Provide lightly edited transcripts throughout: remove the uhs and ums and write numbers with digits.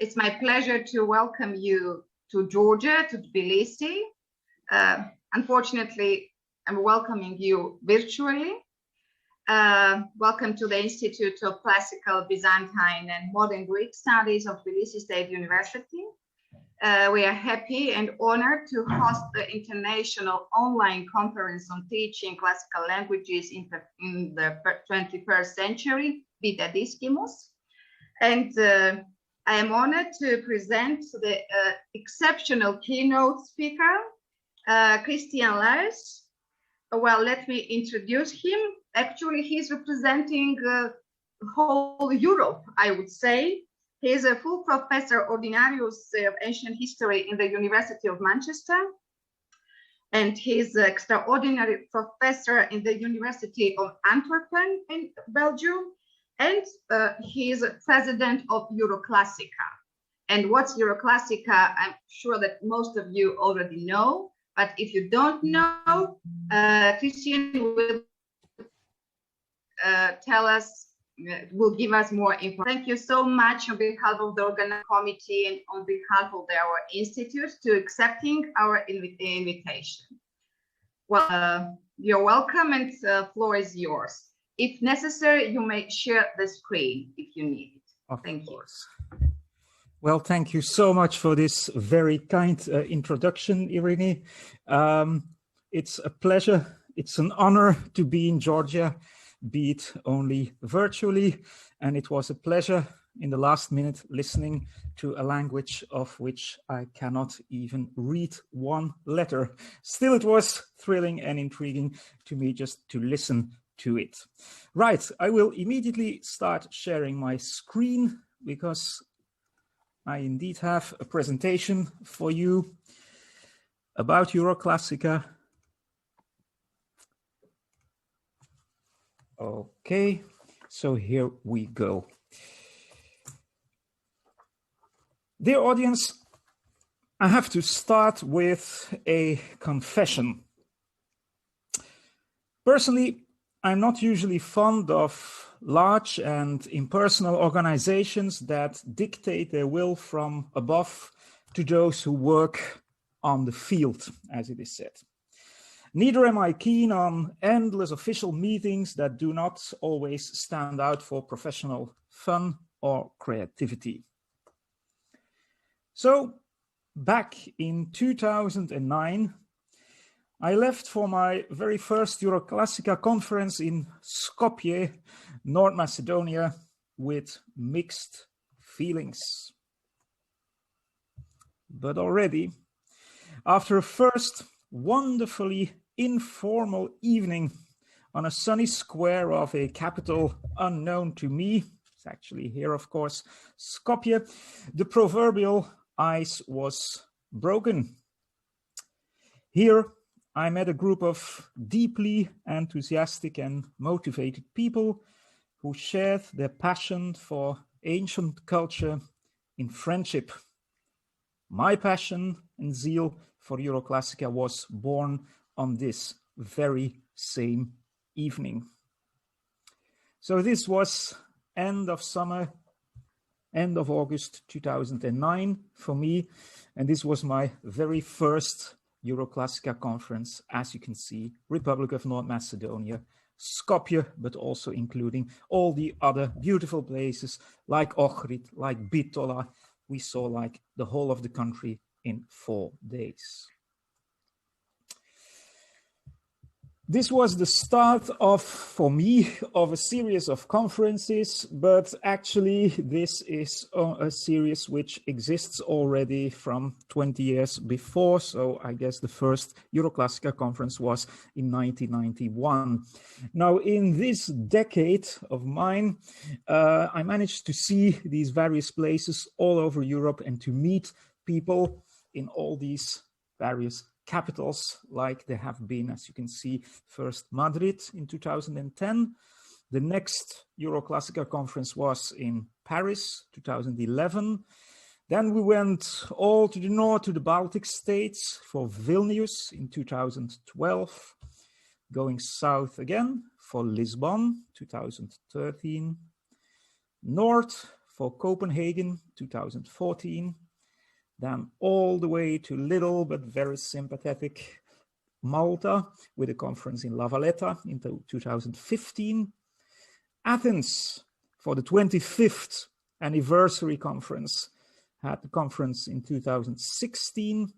It's my pleasure to welcome you to Georgia, to Tbilisi. Unfortunately, I'm welcoming you virtually. Welcome to the Institute of Classical, Byzantine and Modern Greek Studies of Tbilisi State University. We are happy and honored to host the international online conference on teaching classical languages in the 21st century, Vitae Discimus. And I am honored to present the exceptional keynote speaker, Christian Laes. Well, let me introduce him. Actually, he's representing whole Europe, I would say. He is a full professor ordinarius of ancient history in the University of Manchester. And he's an extraordinary professor in the University of Antwerpen in Belgium. And he is president of Euroclassica. And what's Euroclassica? I'm sure that most of you already know. But if you don't know, Christian will tell us, will give us more info. Thank you so much on behalf of the organizing committee and on behalf of our institute to accepting our invitation. Well, you're welcome, and the floor is yours. If necessary, you may share the screen if you need it. Thank you. Well, thank you so much for this very kind introduction, Irine. It's a pleasure. It's an honor to be in Georgia, be it only virtually. And it was a pleasure in the last minute listening to a language of which I cannot even read one letter. Still, it was thrilling and intriguing to me just to listen to it. Right, I will immediately start sharing my screen because I indeed have a presentation for you about Euroclassica. Okay, so here we go. Dear audience, I have to start with a confession. Personally, I'm not usually fond of large and impersonal organizations that dictate their will from above to those who work on the field, as it is said. Neither am I keen on endless official meetings that do not always stand out for professional fun or creativity. So, back in 2009, I left for my very first Euroclassica conference in Skopje, North Macedonia, with mixed feelings. But already, after a first wonderfully informal evening on a sunny square of a capital unknown to me, it's actually here, of course, Skopje, the proverbial ice was broken. Here, I met a group of deeply enthusiastic and motivated people who shared their passion for ancient culture in friendship. My passion and zeal for Euroclassica was born on this very same evening. So this was end of summer, end of August 2009 for me, and this was my very first Euroclassica conference, as you can see, Republic of North Macedonia, Skopje, but also including all the other beautiful places like Ohrid, like Bitola. We saw like the whole of the country in 4 days. This was the start of, for me, of a series of conferences, but actually this is a series which exists already from 20 years before. So I guess the first Euroclassica conference was in 1991. Now in this decade of mine, I managed to see these various places all over Europe and to meet people in all these various capitals, like there have been, as you can see, first Madrid in 2010. The next Euroclassica conference was in Paris, 2011. Then we went all to the north to the Baltic states for Vilnius in 2012, going south again for Lisbon, 2013, north for Copenhagen, 2014. Then all the way to little but very sympathetic Malta with a conference in La Valletta in 2015. Athens for the 25th anniversary conference, had the conference in 2016.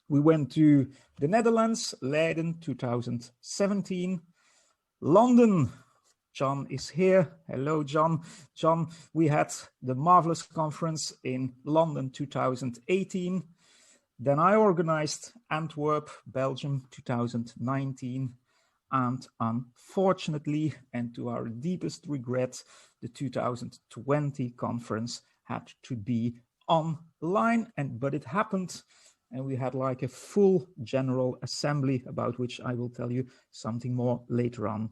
We went to the Netherlands, Leiden, 2017. London, John is here. Hello, John. John, we had the marvelous conference in London, 2018. Then I organized Antwerp, Belgium, 2019. And unfortunately, and to our deepest regret, the 2020 conference had to be online, but it happened. And we had like a full general assembly about which I will tell you something more later on.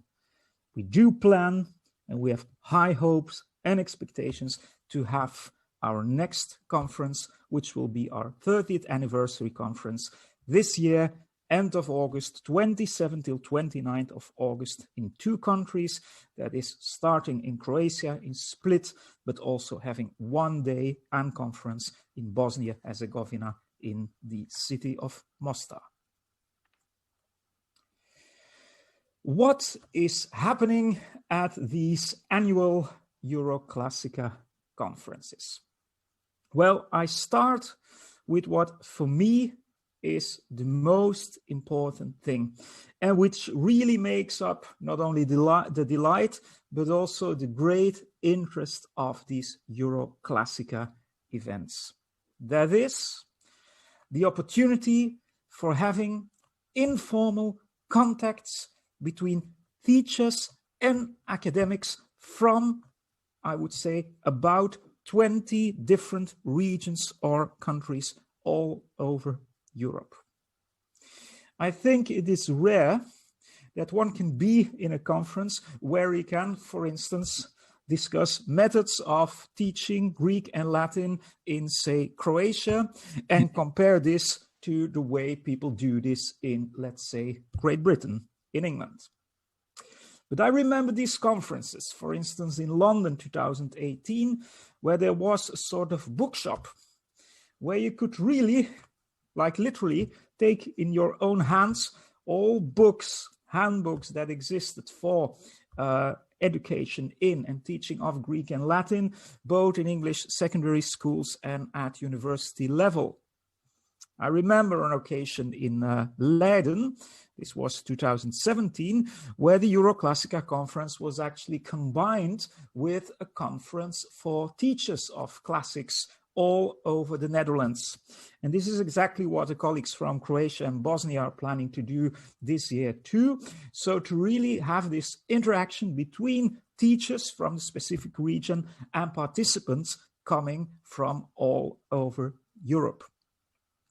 We do plan and we have high hopes and expectations to have our next conference, which will be our 30th anniversary conference this year, end of August, 27th till 29th of August in 2 countries. That is starting in Croatia, in Split, but also having 1 day and conference in Bosnia-Herzegovina in the city of Mostar. What is happening at these annual Euroclassica conferences? Well, I start with what for me is the most important thing, and which really makes up not only the delight, but also the great interest of these Euroclassica events. That is the opportunity for having informal contacts between teachers and academics from, I would say, about 20 different regions or countries all over Europe. I think it is rare that one can be in a conference where you can, for instance, discuss methods of teaching Greek and Latin in, say, Croatia, and compare this to the way people do this in, let's say, Great Britain, in England. But I remember these conferences, for instance, in London 2018, where there was a sort of bookshop where you could really, like literally, take in your own hands all books, handbooks that existed for education in and teaching of Greek and Latin, both in English secondary schools and at university level. I remember an occasion in Leiden, this was 2017, where the Euroclassica conference was actually combined with a conference for teachers of classics all over the Netherlands. And this is exactly what the colleagues from Croatia and Bosnia are planning to do this year too. So to really have this interaction between teachers from the specific region and participants coming from all over Europe.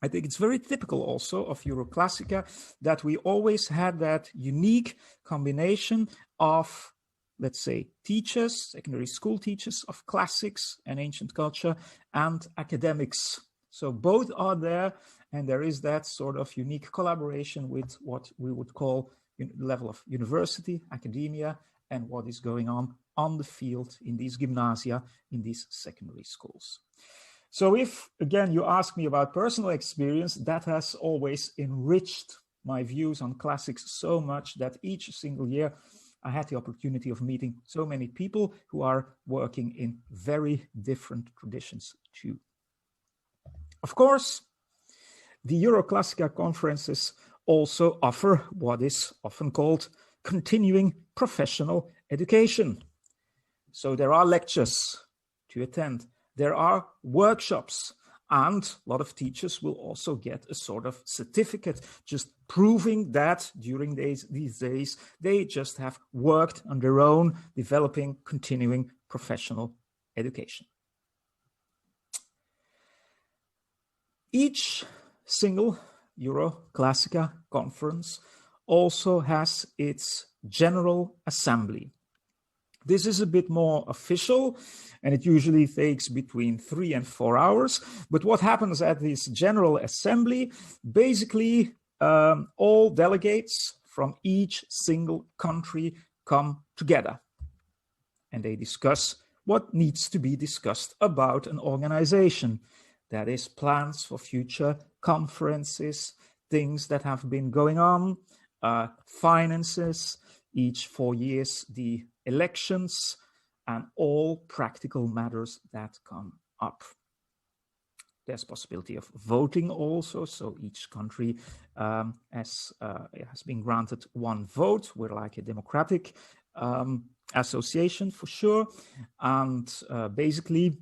I think it's very typical also of Euroclassica that we always had that unique combination of, let's say, teachers, secondary school teachers of classics and ancient culture, and academics. So both are there, and there is that sort of unique collaboration with what we would call the level of university, academia, and what is going on the field in these gymnasia, in these secondary schools. So if, again, you ask me about personal experience, that has always enriched my views on classics so much that each single year I had the opportunity of meeting so many people who are working in very different traditions too. Of course, the Euroclassica conferences also offer what is often called continuing professional education. So there are lectures to attend. There are workshops, and a lot of teachers will also get a sort of certificate just proving that during these days they just have worked on their own, developing continuing professional education. Each single Euroclassica conference also has its General Assembly. This is a bit more official, and it usually takes between 3 and 4 hours. But what happens at this General Assembly, basically all delegates from each single country come together and they discuss what needs to be discussed about an organization. That is plans for future conferences, things that have been going on, finances, each 4 years, the elections, and all practical matters that come up. There's possibility of voting also, so each country has been granted one vote. We're like a democratic association for sure, and basically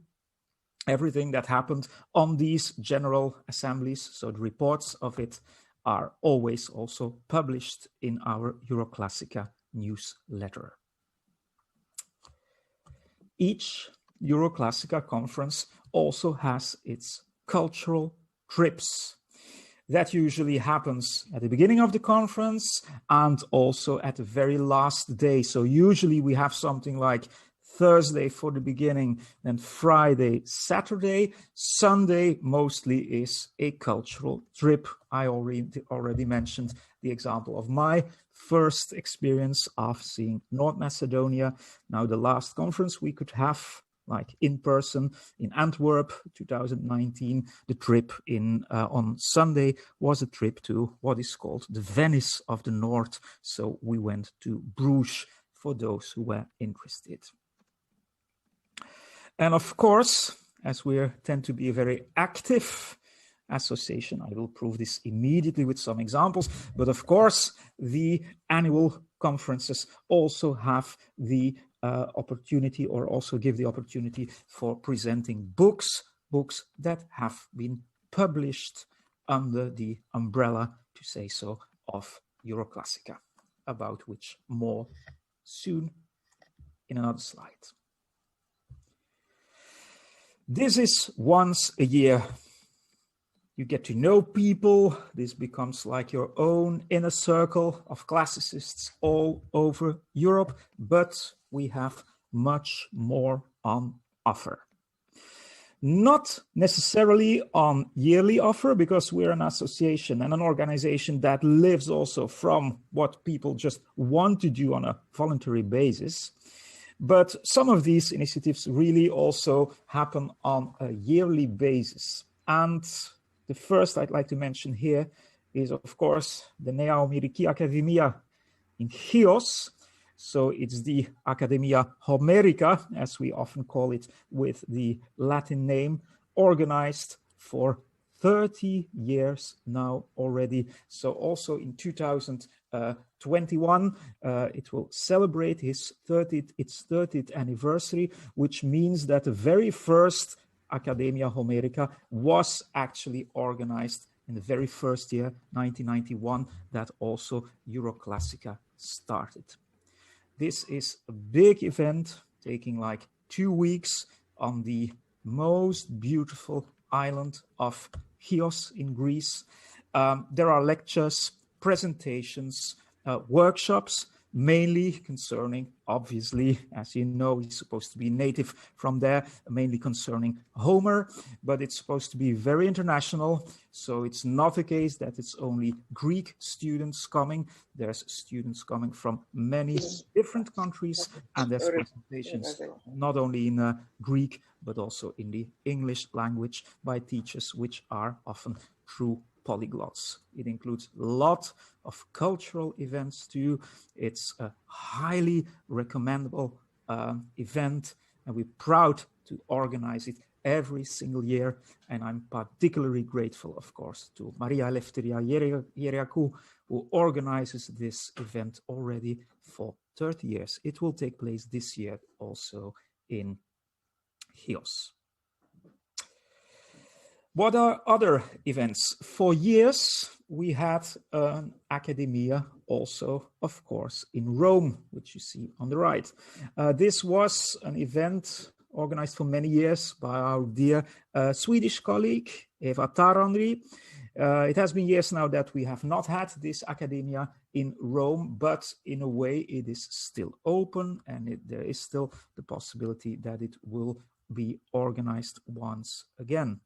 everything that happened on these general assemblies, so the reports of it, are always also published in our Euroclassica newsletter. Each Euroclassica conference also has its cultural trips. That usually happens at the beginning of the conference and also at the very last day. So usually we have something like Thursday for the beginning, then Friday, Saturday. Sunday mostly is a cultural trip. I already mentioned the example of my first experience of seeing North Macedonia. Now the last conference we could have like in person in Antwerp 2019. The trip on Sunday was a trip to what is called the Venice of the North. So we went to Bruges for those who were interested. And of course, as we tend to be a very active association, I will prove this immediately with some examples, but of course, the annual conferences also have the opportunity, or also give the opportunity for presenting books that have been published under the umbrella, to say so, of Euroclassica, about which more soon in another slide. This is once a year. You get to know people. This becomes like your own inner circle of classicists all over Europe, but we have much more on offer. Not necessarily on yearly offer, because we're an association and an organization that lives also from what people just want to do on a voluntary basis. But some of these initiatives really also happen on a yearly basis. And the first I'd like to mention here is, of course, the Nea Homeriki Academia in Chios. So it's the Academia Homerica, as we often call it with the Latin name, organized for 30 years now already. So also in 2021, it will celebrate its 30th anniversary, which means that the very first Academia Homerica was actually organized in the very first year, 1991, that also Euroclassica started. This is a big event taking like 2 weeks on the most beautiful island of Chios in Greece. There are lectures, presentations, workshops, mainly concerning, obviously, as you know, he's supposed to be native from there, mainly concerning Homer, but it's supposed to be very international. So it's not the case that it's only Greek students coming. There's students coming from many different countries, and there's presentations not only in Greek, but also in the English language by teachers, which are often true polyglots. It includes a lot of cultural events too. It's a highly recommendable event, and we're proud to organize it every single year. And I'm particularly grateful, of course, to Maria Eleftheria Yeriakou, who organizes this event already for 30 years. It will take place this year also in Chios. What are other events? For years, we had an academia also, of course, in Rome, which you see on the right. This was an event organized for many years by our dear Swedish colleague, Eva Tarandri. It has been years now that we have not had this academia in Rome, but in a way it is still open, and there is still the possibility that it will be organized once again.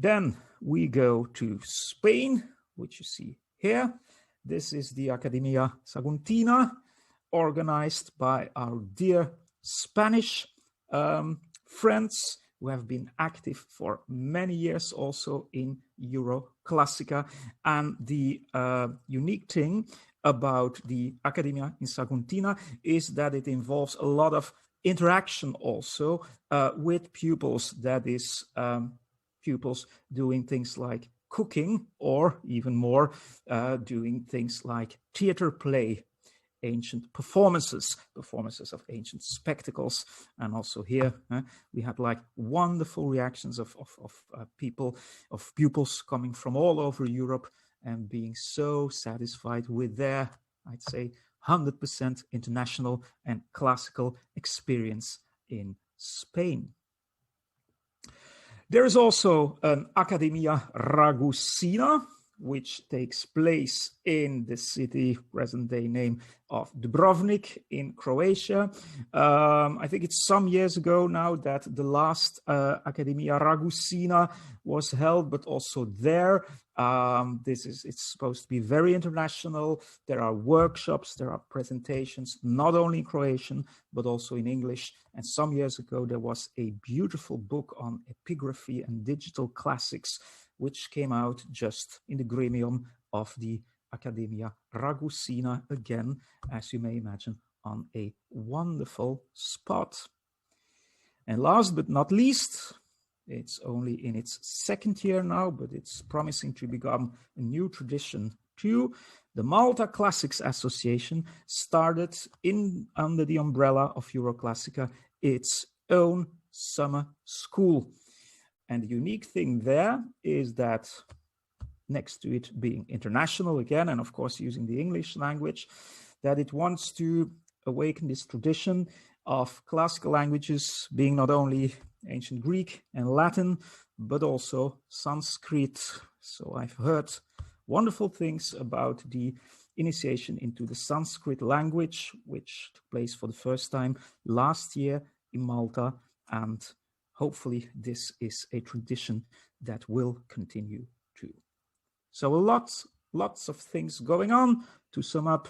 Then we go to Spain, which you see here. This is the Academia Saguntina, organized by our dear Spanish friends who have been active for many years also in Euroclassica. And the unique thing about the Academia in Saguntina is that it involves a lot of interaction also with pupils, that is pupils doing things like cooking, or even more doing things like theater play, ancient performances of ancient spectacles. And also here we had like wonderful reactions of people, of pupils coming from all over Europe and being so satisfied with their, I'd say, 100% international and classical experience in Spain. There is also an Academia Ragusina, which takes place in the city, present-day name of Dubrovnik in Croatia. I think it's some years ago now that the last Academia Ragusina was held, but also there, it's supposed to be very international. There are workshops, there are presentations, not only in Croatian, but also in English. And some years ago, there was a beautiful book on epigraphy and digital classics, which came out just in the gremium of the Academia Ragusina, again, as you may imagine, on a wonderful spot. And last but not least, it's only in its second year now, but it's promising to become a new tradition too. The Malta Classics Association started under the umbrella of Euroclassica its own summer school. And the unique thing there is that, next to it being international again, and of course using the English language, that it wants to awaken this tradition of classical languages being not only ancient Greek and Latin, but also Sanskrit. So I've heard wonderful things about the initiation into the Sanskrit language, which took place for the first time last year in Malta, and hopefully this is a tradition that will continue too. So lots of things going on. To sum up,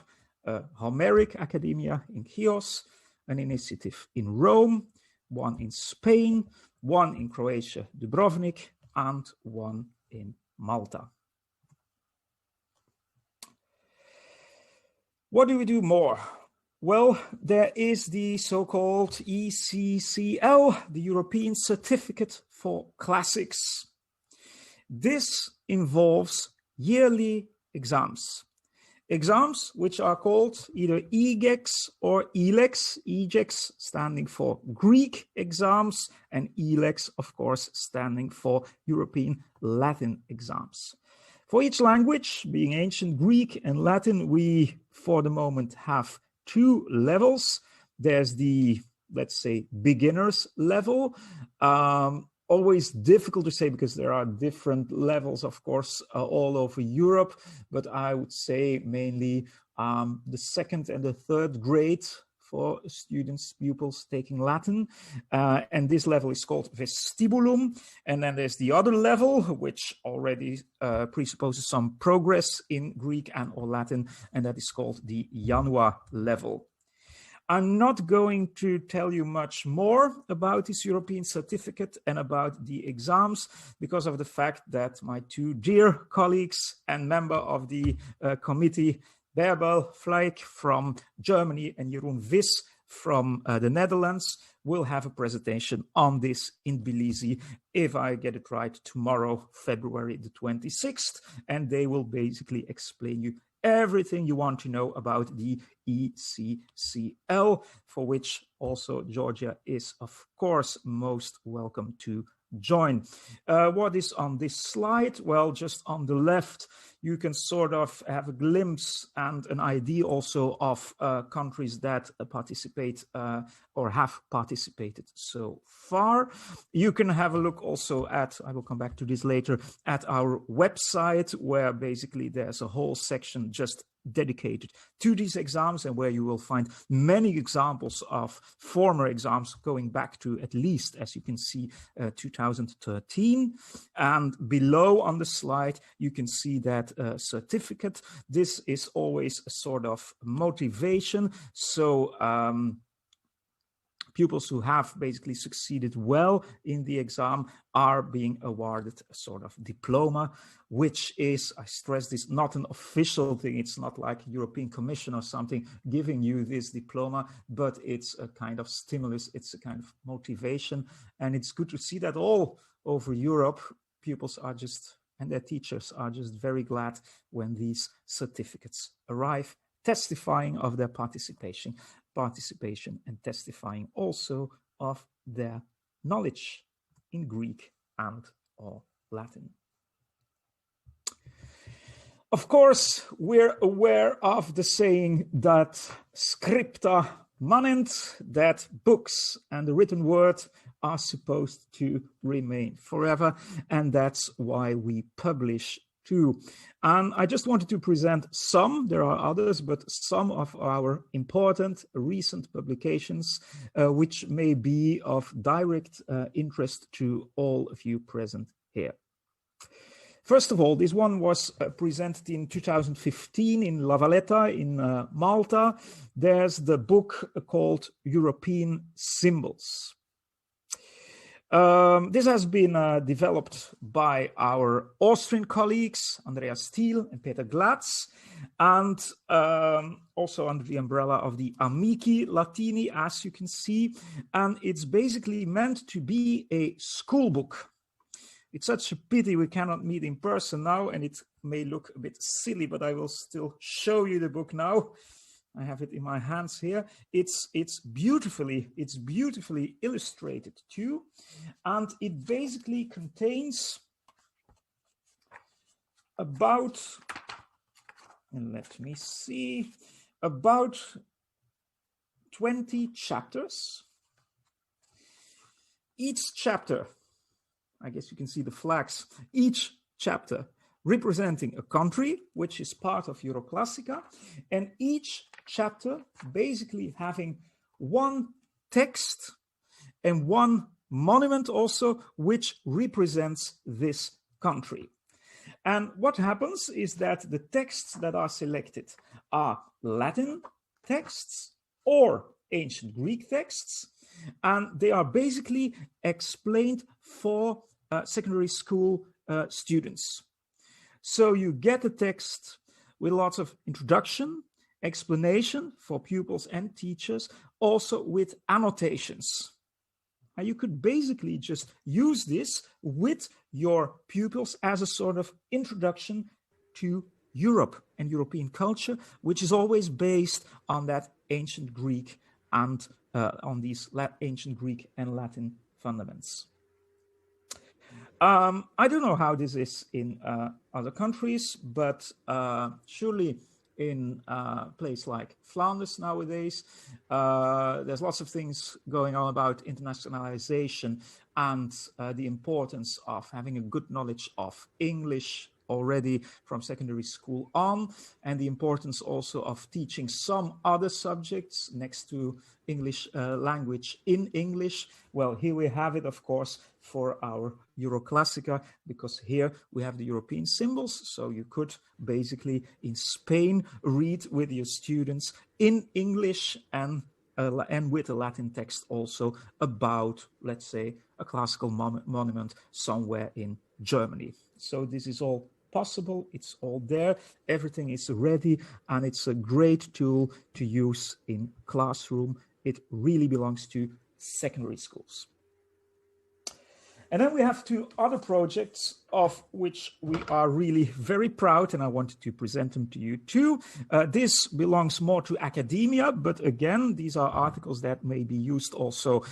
Homeric Academia in Chios, an initiative in Rome, one in Spain, one in Croatia, Dubrovnik, and one in Malta. What do we do more? Well, there is the so-called ECCL, the European Certificate for Classics. This involves yearly exams. Exams which are called either EGEX or ELEX, EGEX standing for Greek exams, and ELEX, of course, standing for European Latin exams. For each language, being ancient Greek and Latin, we, for the moment, have two levels. There's the, let's say, beginner's level. Always difficult to say because there are different levels, of course, all over Europe. But I would say mainly the second and the third grade for students, pupils taking Latin. And this level is called vestibulum. And then there's the other level, which already presupposes some progress in Greek and or Latin, and that is called the Janua level. I'm not going to tell you much more about this European certificate and about the exams because of the fact that my two dear colleagues and member of the committee, Bärbel Fleck from Germany and Jeroen Vis from the Netherlands, will have a presentation on this in Tbilisi, if I get it right, tomorrow, February the 26th, and they will basically explain you everything you want to know about the ECCL, for which also Georgia is, of course, most welcome to join. What is on this slide? Well, just on the left, you can sort of have a glimpse and an idea also of countries that participate or have participated so far. You can have a look also at, I will come back to this later, at our website, where basically there's a whole section just dedicated to these exams, and where you will find many examples of former exams going back to at least, as you can see, 2013. And below on the slide, you can see that certificate. This is always a sort of motivation. So pupils who have basically succeeded well in the exam are being awarded a sort of diploma, which is, I stress this, not an official thing. It's not like European Commission or something giving you this diploma, but it's a kind of stimulus, it's a kind of motivation. And it's good to see that all over Europe, pupils are just, and their teachers are just very glad when these certificates arrive, testifying of their participation and testifying also of their knowledge in Greek and or Latin. Of course, we're aware of the saying that scripta manent, that books and the written word are supposed to remain forever, and that's why we publish too. And I just wanted to present some, there are others, but some of our important recent publications, which may be of direct interest to all of you present here. First of all, this one was presented in 2015 in La Valletta in Malta. There's the book called European Symbols. This has been developed by our Austrian colleagues, Andreas Stiel and Peter Glatz, and also under the umbrella of the Amici Latini, as you can see. And it's basically meant to be a school book. It's such a pity we cannot meet in person now, and it may look a bit silly, but I will still show you the book now. I have it in my hands here. It's beautifully illustrated too, and it basically contains about, and let me see, about 20 chapters. Each chapter, I guess you can see the flags, each chapter representing a country, which is part of Euroclassica, and each chapter basically having one text and one monument also, which represents this country. And what happens is that the texts that are selected are Latin texts or ancient Greek texts, and they are basically explained for secondary school students. So you get a text with lots of introduction, explanation for pupils and teachers, also with annotations. And you could basically just use this with your pupils as a sort of introduction to Europe and European culture, which is always based on that ancient Greek and on these ancient Greek and Latin fundaments. I don't know how this is in other countries, but surely in a place like Flanders nowadays, there's lots of things going on about internationalization and the importance of having a good knowledge of English already from secondary school on, and the importance also of teaching some other subjects next to English language in English. Well, here we have it, of course, for our Euroclassica, because here we have the European symbols. So you could basically in Spain read with your students in English and with a Latin text also about, let's say, a classical monument somewhere in Germany. So this is all possible, it's all there, everything is ready, and it's a great tool to use in classroom. It really belongs to secondary schools. And then we have two other projects of which we are really very proud, and I wanted to present them to you too. This belongs more to academia, but again, these are articles that may be used also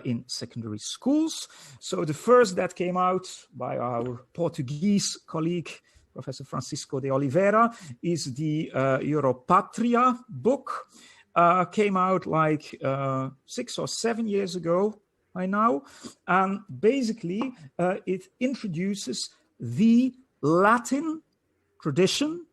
in secondary schools. So the first that came out by our Portuguese colleague, Professor Francisco de Oliveira, is the Europatria book. Came out like 6 or 7 years ago by now, and basically it introduces the Latin tradition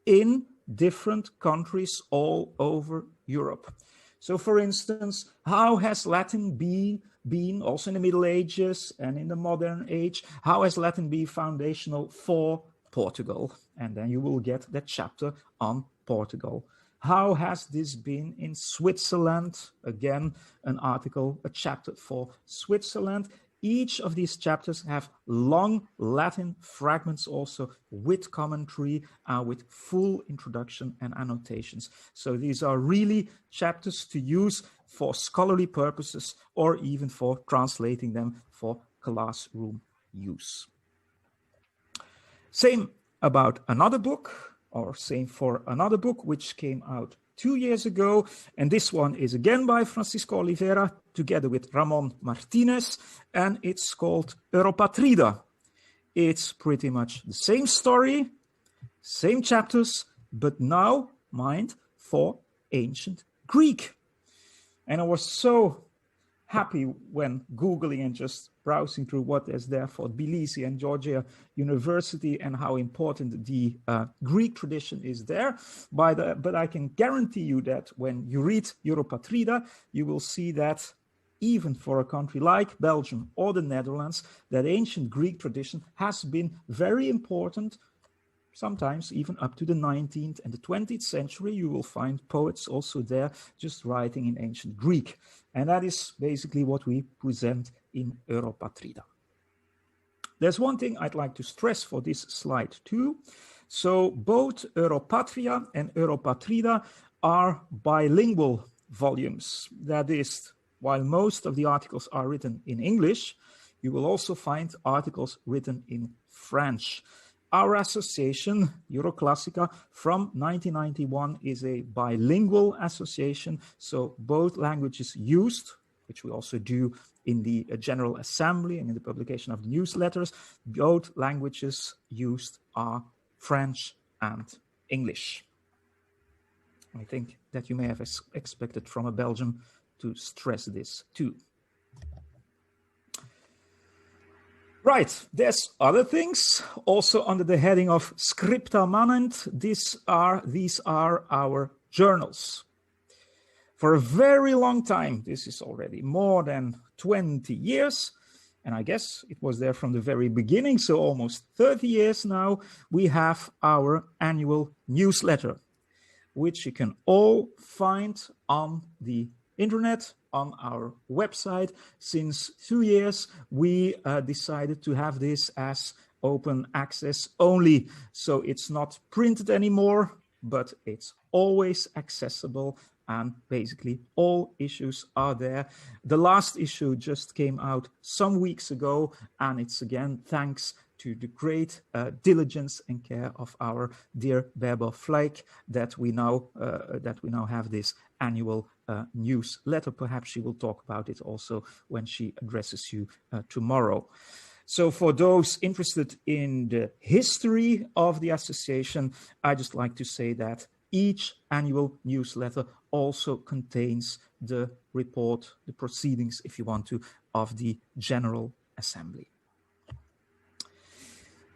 in different countries all over Europe. So for instance, how has Latin been also in the Middle Ages and in the modern age, how has Latin been foundational for Portugal? And then you will get that chapter on Portugal. How has this been in Switzerland? Again, an article, a chapter for Switzerland. Each of these chapters have long Latin fragments also with commentary, with full introduction and annotations. So these are really chapters to use for scholarly purposes or even for translating them for classroom use. Same about another book, or same for another book which came out 2 years ago, and this one is again by Francisco Oliveira together with Ramon Martinez, and it's called Europatrida. It's pretty much the same story, same chapters, but now, mind, for ancient Greek. And I was so happy when Googling and just browsing through what is there for Tbilisi and Georgia University and how important the Greek tradition is there. But I can guarantee you that when you read Europatrida, you will see that even for a country like Belgium or the Netherlands, that ancient Greek tradition has been very important. Sometimes even up to the 19th and the 20th century, you will find poets also there just writing in ancient Greek. And that is basically what we present in Europatrida. There's one thing I'd like to stress for this slide too. So both Europatria and Europatrida are bilingual volumes. That is, while most of the articles are written in English, you will also find articles written in French. Our association, Euroclassica, from 1991 is a bilingual association, so both languages used, which we also do in the General Assembly and in the publication of newsletters, both languages used are French and English. I think that you may have expected from a Belgian to stress this too. Right, there's other things also under the heading of Scripta Manent. These are our journals. For a very long time, this is already more than 20 years, and I guess it was there from the very beginning, so almost 30 years now, we have our annual newsletter, which you can all find on the internet, on our website. Since 2 years, we decided to have this as open access only. So it's not printed anymore, but it's always accessible. And basically all issues are there. The last issue just came out some weeks ago, and it's again thanks to the great diligence and care of our dear Berber Fleck that we now have this annual newsletter. Perhaps she will talk about it also when she addresses you tomorrow. So for those interested in the history of the association, I just like to say that each annual newsletter also contains the report, the proceedings, if you want to, of the General Assembly.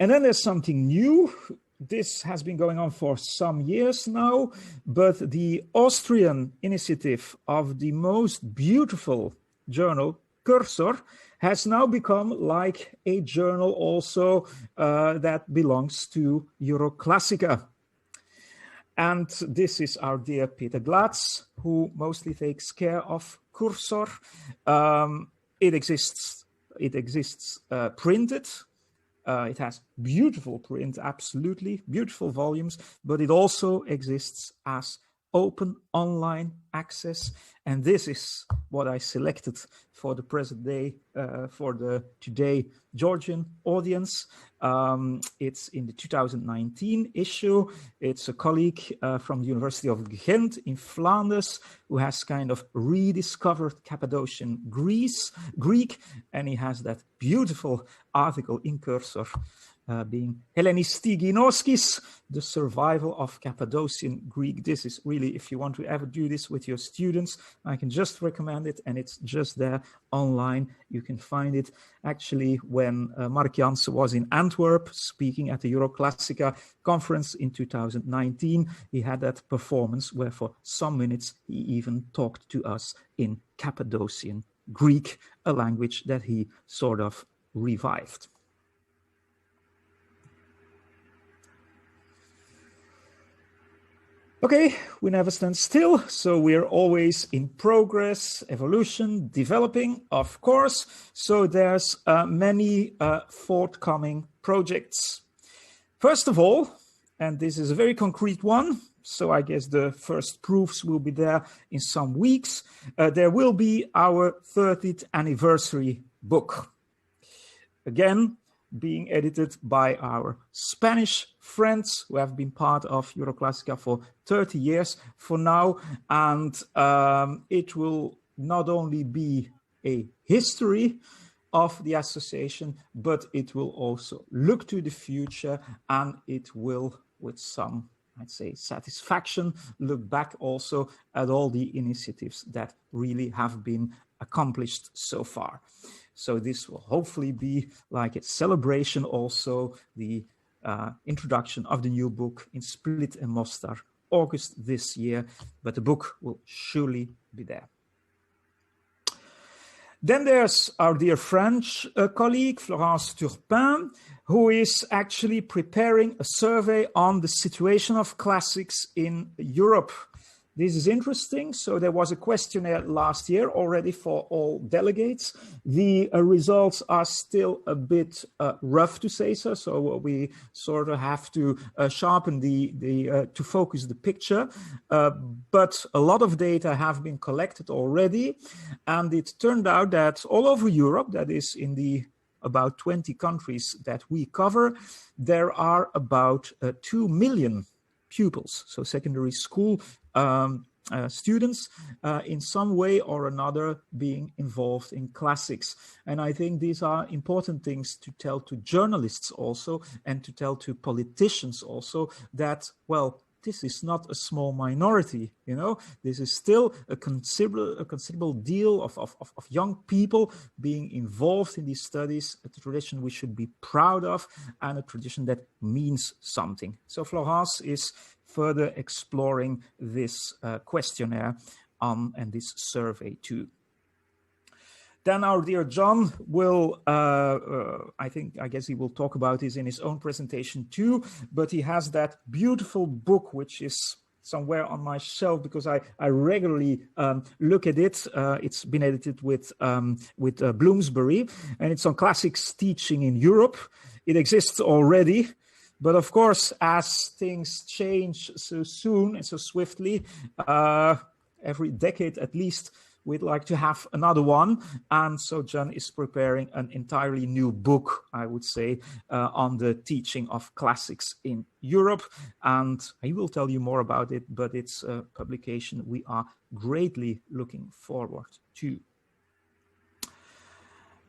And then there's something new. This has been going on for some years now, but the Austrian initiative of the most beautiful journal, Cursor, has now become like a journal also that belongs to Euroclassica. And this is our dear Peter Glatz, who mostly takes care of Cursor. It exists printed. It has beautiful print, absolutely beautiful volumes, but it also exists as open online access. And this is what I selected for the present day, for the today Georgian audience. It's in the 2019 issue. It's a colleague from the University of Ghent in Flanders who has kind of rediscovered Cappadocian Greek, and he has that beautiful article in Cursor being Hellenistigi, the survival of Cappadocian Greek. This is really, if you want to ever do this with your students, I can just recommend it, and it's just there online. You can find it. Actually, when Mark Janssen was in Antwerp speaking at the Euroclassica conference in 2019, he had that performance where for some minutes he even talked to us in Cappadocian Greek, a language that he sort of revived. Okay, we never stand still, so we're always in progress, evolution, developing, of course. So there's many forthcoming projects. First of all, and this is a very concrete one, so I guess the first proofs will be there in some weeks, there will be our 30th anniversary book. Again, being edited by our Spanish friends who have been part of Euroclassica for 30 years for now. And it will not only be a history of the association, but it will also look to the future, and it will, with some, I'd say, satisfaction, look back also at all the initiatives that really have been accomplished so far. So this will hopefully be like a celebration also, the introduction of the new book in Split and Mostar, August this year, but the book will surely be there. Then there's our dear French colleague, Florence Turpin, who is actually preparing a survey on the situation of classics in Europe. This is interesting. So there was a questionnaire last year already for all delegates. The results are still a bit rough, to say so. So we sort of have to sharpen to focus the picture. But a lot of data have been collected already. And it turned out that all over Europe, that is in the about 20 countries that we cover, there are about 2 million pupils, so secondary school students in some way or another being involved in classics. And I think these are important things to tell to journalists also, and to tell to politicians also, that, well, this is not a small minority, you know, this is still a considerable deal of young people being involved in these studies, a tradition we should be proud of, and a tradition that means something. So Florence is further exploring this questionnaire and this survey too. Then our dear John will, I guess he will talk about this in his own presentation too, but he has that beautiful book, which is somewhere on my shelf because I regularly look at it. It's been edited with Bloomsbury, and it's on classics teaching in Europe. It exists already, but of course, as things change so soon and so swiftly, every decade at least, we'd like to have another one. And so John is preparing an entirely new book, I would say, on the teaching of classics in Europe. And he will tell you more about it, but it's a publication we are greatly looking forward to.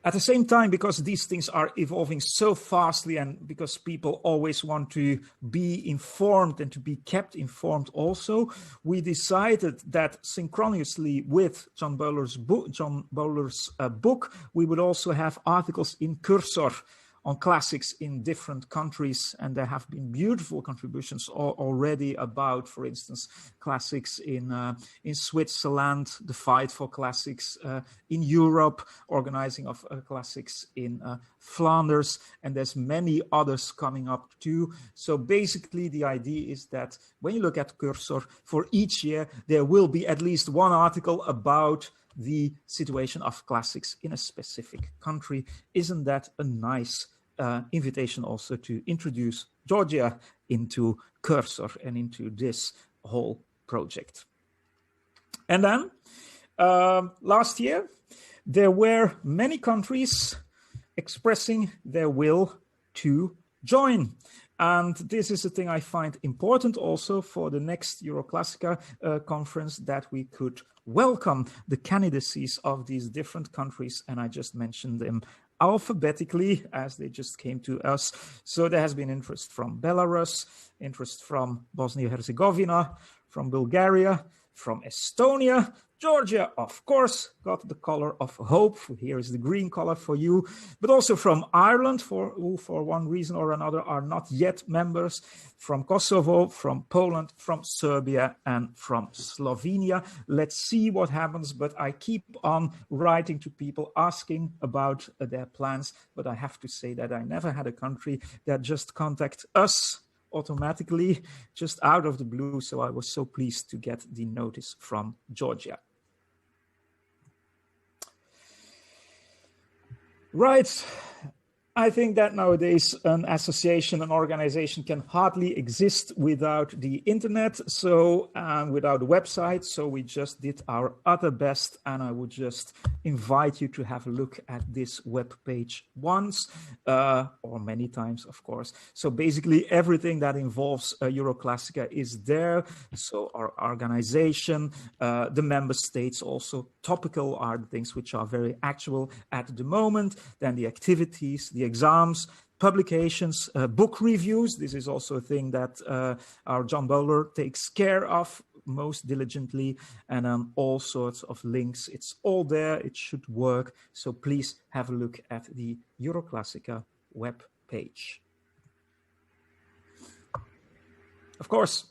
At the same time, because these things are evolving so fastly and because people always want to be informed and to be kept informed also, we decided that synchronously with John Bowler's book, we would also have articles in Cursor on classics in different countries, and there have been beautiful contributions already about, for instance, classics in Switzerland, the fight for classics in Europe, organizing of classics in Flanders, and there's many others coming up too. So basically the idea is that when you look at Cursor, for each year there will be at least one article about the situation of classics in a specific country. Isn't that a nice invitation also to introduce Georgia into Cursor and into this whole project? And then last year, there were many countries expressing their will to join. And this is the thing I find important also for the next Euroclassica conference, that we could welcome the candidacies of these different countries. And I just mentioned them alphabetically as they just came to us. So there has been interest from Belarus, interest from Bosnia-Herzegovina, from Bulgaria, from Estonia. Georgia, of course, got the color of hope. Here is the green color for you. But also from Ireland, who for one reason or another are not yet members. From Kosovo, from Poland, from Serbia, and from Slovenia. Let's see what happens. But I keep on writing to people asking about their plans. But I have to say that I never had a country that just contact us automatically, just out of the blue. So I was so pleased to get the notice from Georgia. Right. I think that nowadays an association, an organization can hardly exist without the internet, so without a website. So we just did our utter best, and I would just invite you to have a look at this web page once or many times, of course. So basically everything that involves Euroclassica is there. So our organization, the member states, also topical are the things which are very actual at the moment. Then the activities, the exams, publications, book reviews. This is also a thing that our John Bowler takes care of most diligently, and all sorts of links. It's all there. It should work. So please have a look at the Euroclassica web page. Of course,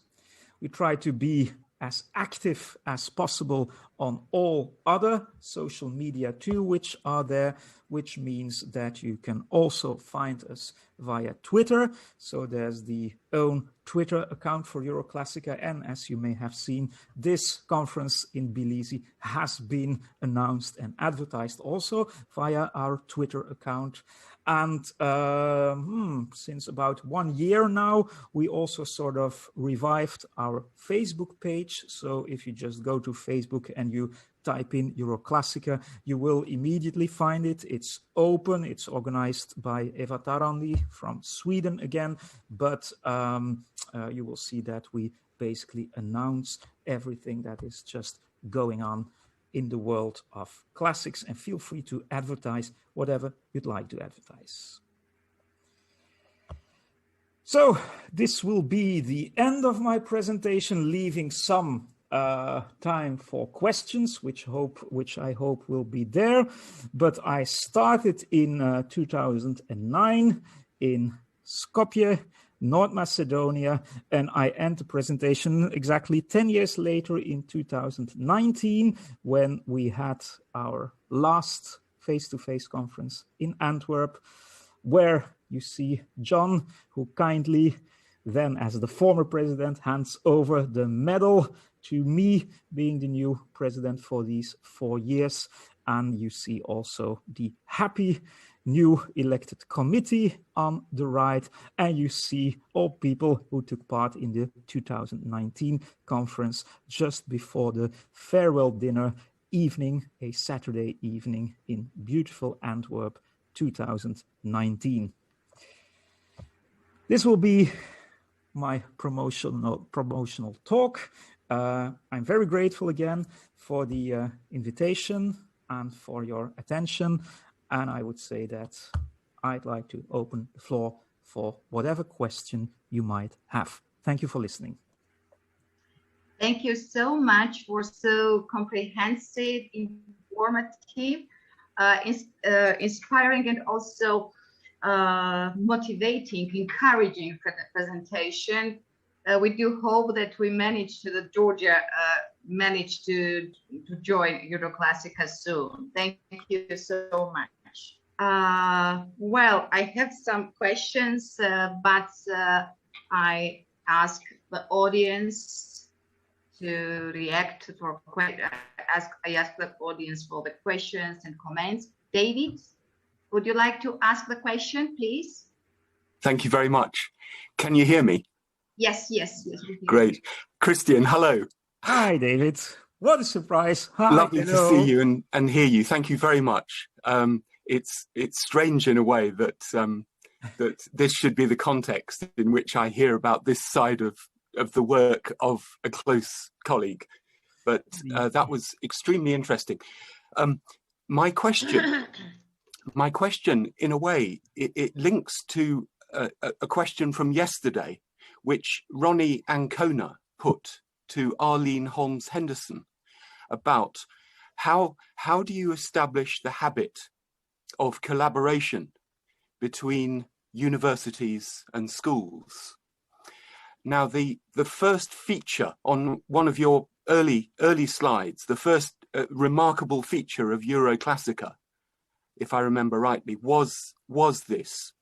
we try to be as active as possible on all other social media too, which are there, which means that you can also find us via Twitter. So there's the own Twitter account for Euroclassica. And as you may have seen, this conference in Tbilisi has been announced and advertised also via our Twitter account. And since about 1 year now, we also sort of revived our Facebook page. So if you just go to Facebook and you type in Euroclassica, you will immediately find it. It's open. It's organized by Eva Tarandi from Sweden again. But you will see that we basically announce everything that is just going on in the world of classics, and feel free to advertise whatever you'd like to advertise. So this will be the end of my presentation, leaving some time for questions, which I hope will be there. But I started in 2009 in Skopje, North Macedonia, and I end the presentation exactly 10 years later in 2019, when we had our last face-to-face conference in Antwerp, where you see John, who kindly then, as the former president, hands over the medal to me, being the new president for these 4 years. And you see also the happy new elected committee on the right, and you see all people who took part in the 2019 conference just before the farewell dinner evening, a Saturday evening in beautiful Antwerp, 2019. This will be my promotional talk. I'm very grateful again for the invitation and for your attention. And I would say that I'd like to open the floor for whatever question you might have. Thank you for listening. Thank you so much for so comprehensive, informative, inspiring, and also motivating, encouraging presentation. We do hope that we manage to Georgia manage to join Euroclassica soon. Thank you so much. Well, I have some questions, but I ask the audience to react for I ask the audience for the questions and comments. David, would you like to ask the question, please? Thank you very much. Can you hear me? Yes. Great. Christian, hello. Hi, David. What a surprise. Hi, Lovely to see you and hear you. Thank you very much. It's strange in a way that that this should be the context in which I hear about this side of the work of a close colleague. But that was extremely interesting. My question, in a way, it links to a question from yesterday, which Ronnie Ancona put to Arlene Holmes Henderson about how do you establish the habit of collaboration between universities and schools. Now, the first feature on one of your early slides, the first remarkable feature of Euroclassica, if I remember rightly, was this,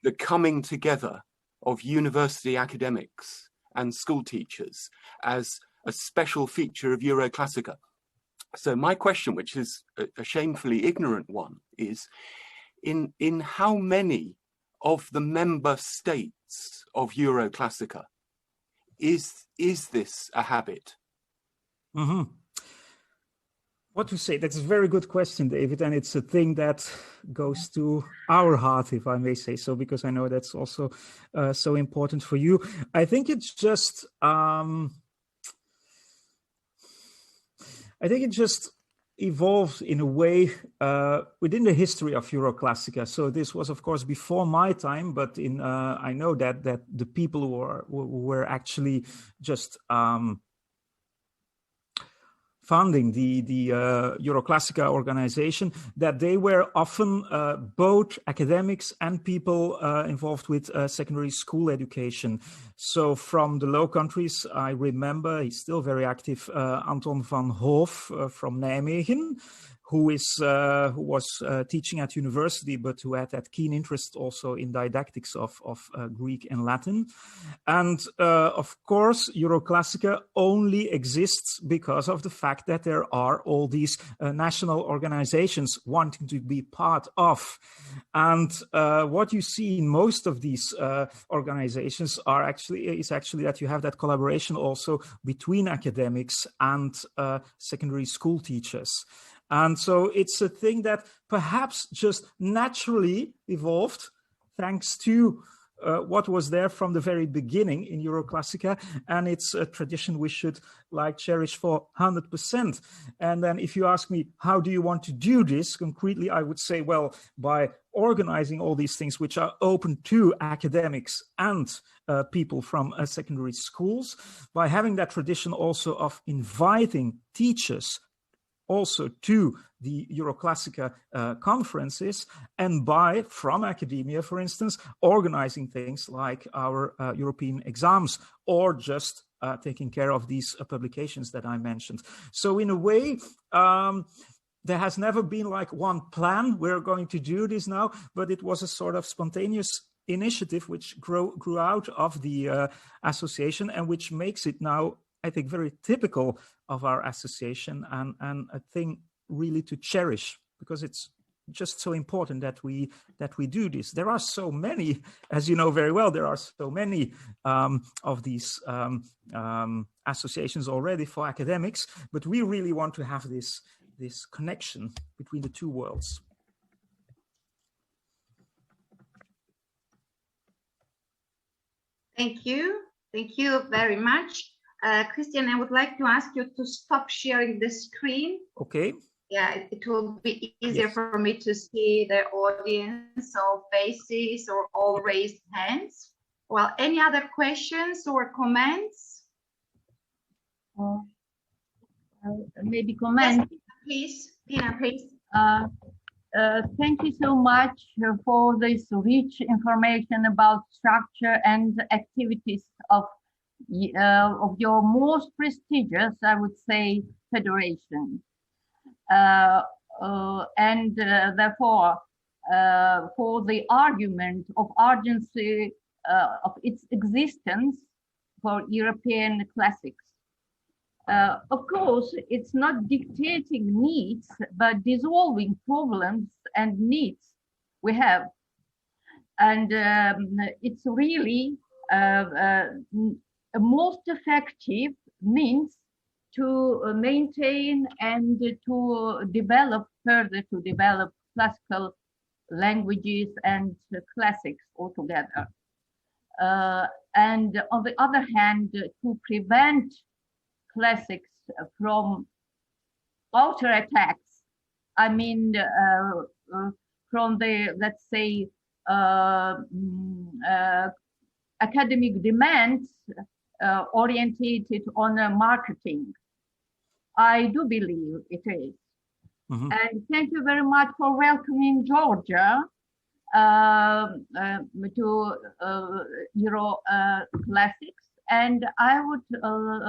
the coming together of university academics and school teachers as a special feature of Euroclassica. So my question, which is a shamefully ignorant one, is in how many of the member states of Euroclassica is this a habit? Mm-hmm. What to say? That's a very good question, David, and it's a thing that goes to our heart, if I may say so, because I know that's also so important for you. I think it's just evolved in a way within the history of Euroclassica. So this was, of course, before my time, but I know that the people who were actually just founding the Euroclassica organization, that they were often both academics and people involved with secondary school education. So from the Low Countries, I remember, he's still very active, Anton van Hoof from Nijmegen, who was teaching at university, but who had that keen interest also in didactics of Greek and Latin. And of course, Euroclassica only exists because of the fact that there are all these national organizations wanting to be part of. And what you see in most of these organizations is actually that you have that collaboration also between academics and secondary school teachers. And so it's a thing that perhaps just naturally evolved thanks to what was there from the very beginning in Euroclassica, and it's a tradition we should cherish for 100%. And then if you ask me, how do you want to do this concretely, I would say, well, by organizing all these things which are open to academics and people from secondary schools, by having that tradition also of inviting teachers also to the Euroclassica conferences, and by, from academia, for instance, organizing things like our European exams, or just taking care of these publications that I mentioned. So in a way, there has never been one plan, we're going to do this now, but it was a sort of spontaneous initiative which grew out of the association, and which makes it now, I think, very typical of our association, and a thing really to cherish, because it's just so important that we do this. There are so many, as you know very well, there are so many of these associations already for academics, but we really want to have this connection between the two worlds. Thank you very much. Christian, I would like to ask you to stop sharing the screen. Okay. Yeah, it will be easier for me to see the audience or faces or all raised hands. Well, any other questions or comments? Maybe comment. Yes, Tina, please. Thank you so much for this rich information about structure and activities of your most prestigious, I would say, federation. Therefore, for the argument of urgency of its existence for European classics. Of course, it's not dictating needs, but dissolving problems and needs we have. And it's really a most effective means to maintain and to develop classical languages and classics altogether. And on the other hand, to prevent classics from outer attacks, I mean, from the, let's say, academic demands orientated on marketing. I do believe it is. Mm-hmm. And thank you very much for welcoming Georgia to Euroclassics. And I would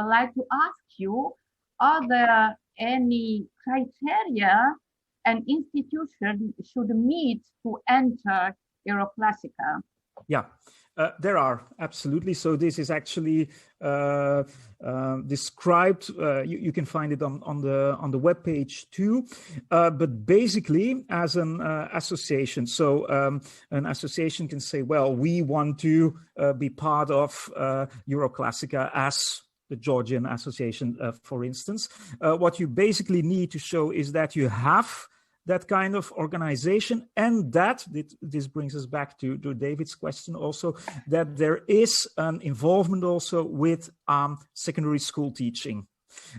like to ask you, are there any criteria an institution should meet to enter Euroclassica? Yeah, There are, absolutely. So this is actually described. You can find it on the web page too. But basically, as an association, so an association can say, well, we want to be part of Euroclassica as the Georgian association, for instance. What you basically need to show is that you have that kind of organization, and that this brings us back to David's question also, that there is an involvement also with secondary school teaching.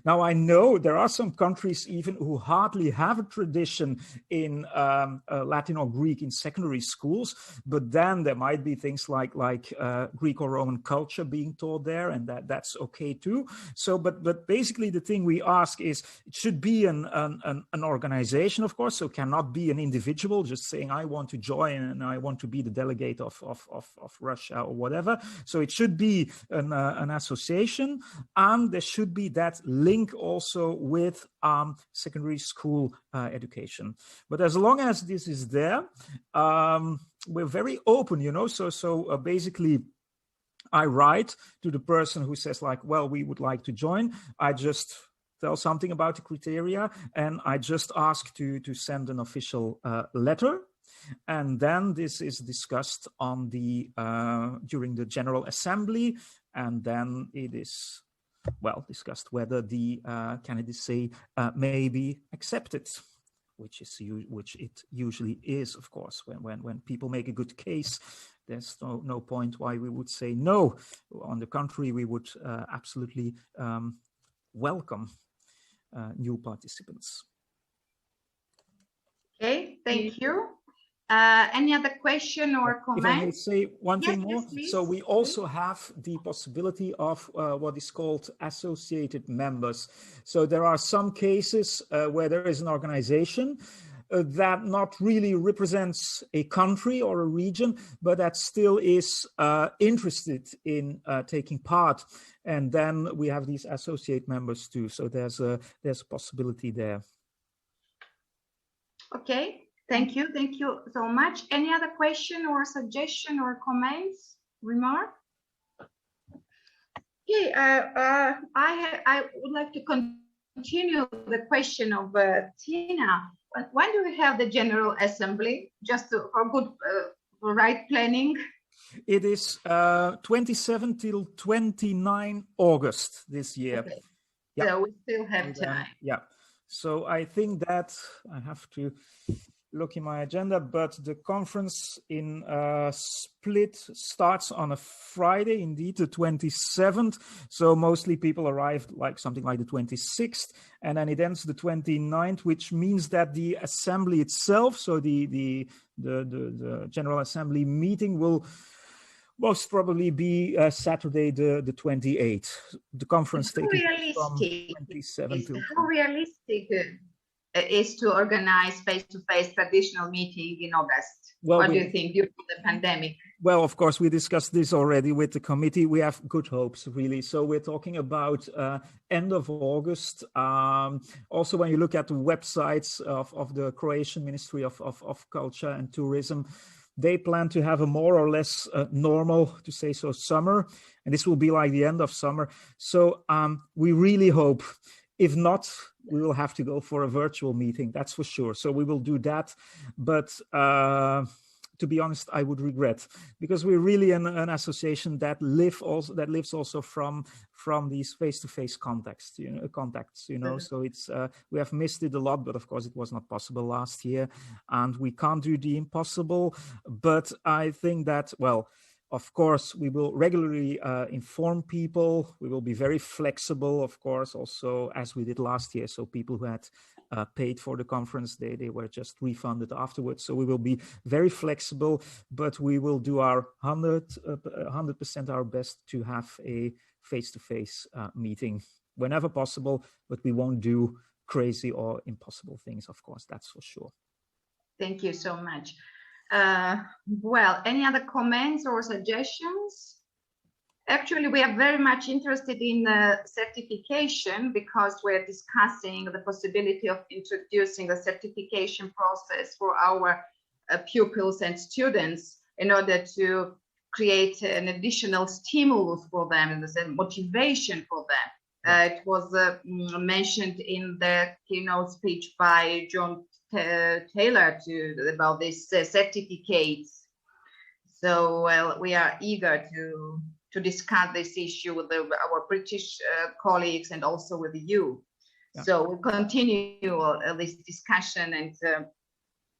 Now, I know there are some countries even who hardly have a tradition in Latin or Greek in secondary schools, but then there might be things like Greek or Roman culture being taught there, and that's okay too. So, but basically the thing we ask is, it should be an organization, of course, so cannot be an individual just saying, I want to join and I want to be the delegate of Russia or whatever. So it should be an association, and there should be that link also with secondary school education. But as long as this is there, we're very open, you know. So basically, I write to the person who says like, well, we would like to join. I just tell something about the criteria, and I just ask to send an official letter. And then this is discussed on the during the General Assembly, and then it is discussed whether the candidacy may be accepted, which it usually is, of course. When people make a good case, there's no point why we would say no. On the contrary, we would absolutely welcome new participants. Okay, thank you. Any other question or comment? If I may say one thing more. Yes, so we also have the possibility of what is called associated members. So there are some cases where there is an organization that not really represents a country or a region, but that still is interested in taking part. And then we have these associate members too. So there's a possibility there. Okay. Thank you so much. Any other question or suggestion or comments, remark? Okay, I would like to continue the question of Tina. When do we have the General Assembly? Just for good, right planning? It is 27 till 29 August this year. Okay. Yeah. So we still have time. Yeah. So I think that I have to look in my agenda, but the conference in Split starts on a Friday, indeed, the 27th. So mostly people arrived like something like the 26th, and then it ends the 29th, which means that the assembly itself, so the General Assembly meeting will most probably be Saturday the 28th. The conference taking from 27 till. How realistic is to organize face-to-face traditional meeting in August? Well, what do you think during the pandemic? Well, of course, we discussed this already with the committee. We have good hopes, really. So we're talking about end of August. Also, when you look at the websites of the Croatian Ministry of Culture and Tourism, they plan to have a more or less normal, to say so, summer. And this will be like the end of summer. So we really hope. If not, we will have to go for a virtual meeting, that's for sure. So we will do that. But to be honest, I would regret, because we're really an association that lives also from these face-to-face contacts. So it's we have missed it a lot, but of course it was not possible last year, and we can't do the impossible. But I think that, well, of course, we will regularly inform people. We will be very flexible, of course, also as we did last year. So people who had paid for the conference, they were just refunded afterwards. So we will be very flexible, but we will do our 100% our best to have a face-to-face meeting whenever possible, but we won't do crazy or impossible things, of course, that's for sure. Thank you so much. Well, any other comments or suggestions? Actually, we are very much interested in certification, because we're discussing the possibility of introducing a certification process for our pupils and students in order to create an additional stimulus for them and motivation for them. It was mentioned in the keynote speech by John Taylor about these certificates. So, well, we are eager to discuss this issue with our British colleagues and also with you. Yeah. So we'll continue this discussion and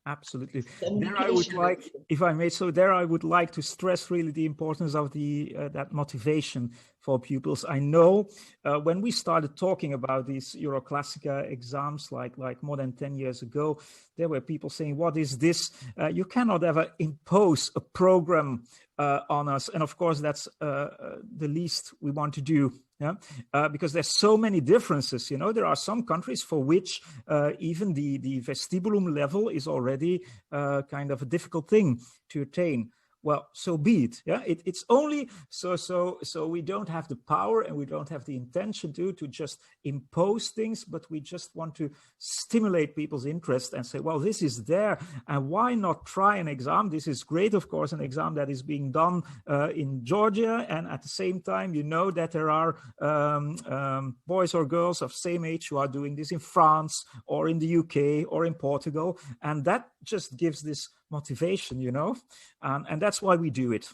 absolutely. There I would like, if I may, so there I would like to stress really the importance of that motivation for pupils. I know when we started talking about these Euroclassica exams, like more than 10 years ago, there were people saying, "What is this? You cannot ever impose a program on us." And of course, that's the least we want to do. Yeah, because there's so many differences. You know, there are some countries for which even the vestibulum level is already kind of a difficult thing to attain. Well, so be it. Yeah, it's only so we don't have the power and we don't have the intention to just impose things, but we just want to stimulate people's interest and say, well, this is there, and why not try an exam? This is great, of course, an exam that is being done in Georgia, and at the same time, you know that there are boys or girls of same age who are doing this in France or in the UK or in Portugal, and that just gives this motivation, you know, and that's why we do it.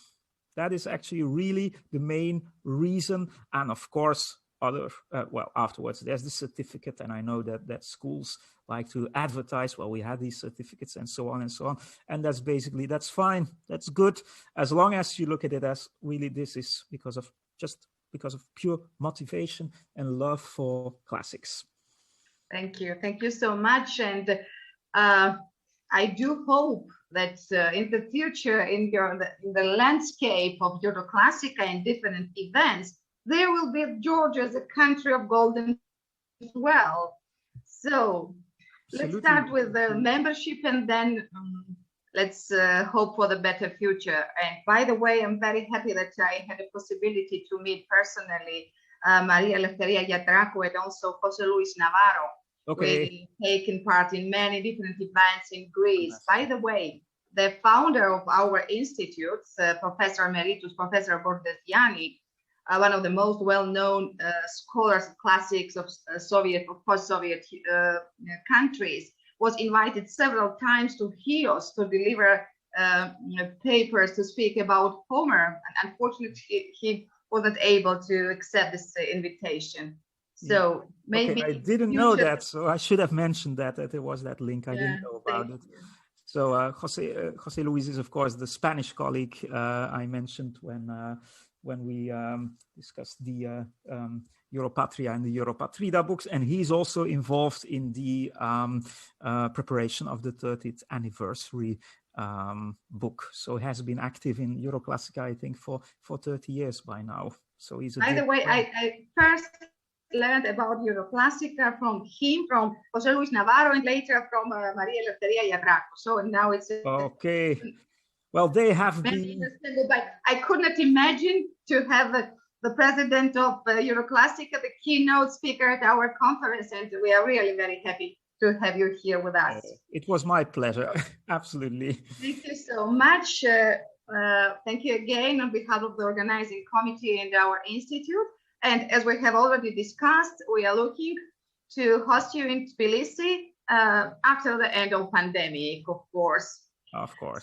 That is actually really the main reason. And of course, well, afterwards there's the certificate, and I know that schools like to advertise, well, we have these certificates and so on, and that's fine, that's good, as long as you look at it as really this is because of pure motivation and love for classics. Thank you so much. And I do hope that in the future, in the landscape of Euroclassica and different events, there will be Georgia as a country of golden as well. So let's start with the membership, and then let's hope for the better future. And by the way, I'm very happy that I had a possibility to meet personally Maria Eleftheria Yatrakou and also Jose Luis Navarro. Okay. Really taken part in many different events in Greece. By the way, the founder of our institutes, Professor Emeritus, Professor Bordesiani, one of the most well-known scholars of classics of post-Soviet countries, was invited several times to Chios to deliver papers to speak about Homer. And unfortunately, he wasn't able to accept this invitation. So maybe I didn't know that, so I should have mentioned that there was that link. I didn't know about it. So Jose Luis is, of course, the Spanish colleague I mentioned when we discussed the Europatria and the Europatrida books, and he's also involved in the preparation of the 30th anniversary book. So he has been active in Euroclassica, I think, for 30 years by now. So he's by the way, I first learned about Euroclassica from him, from Jose Luis Navarro, and later from Maria Eleftheria Yatrakou. So now it's okay. Well, they have been. But I could not imagine to have the president of Euroclassica, the keynote speaker at our conference, and we are really very happy to have you here with us. It was my pleasure. Absolutely. Thank you so much. Thank you again on behalf of the organizing committee and our institute. And as we have already discussed, we are looking to host you in Tbilisi after the end of pandemic, of course. Of course.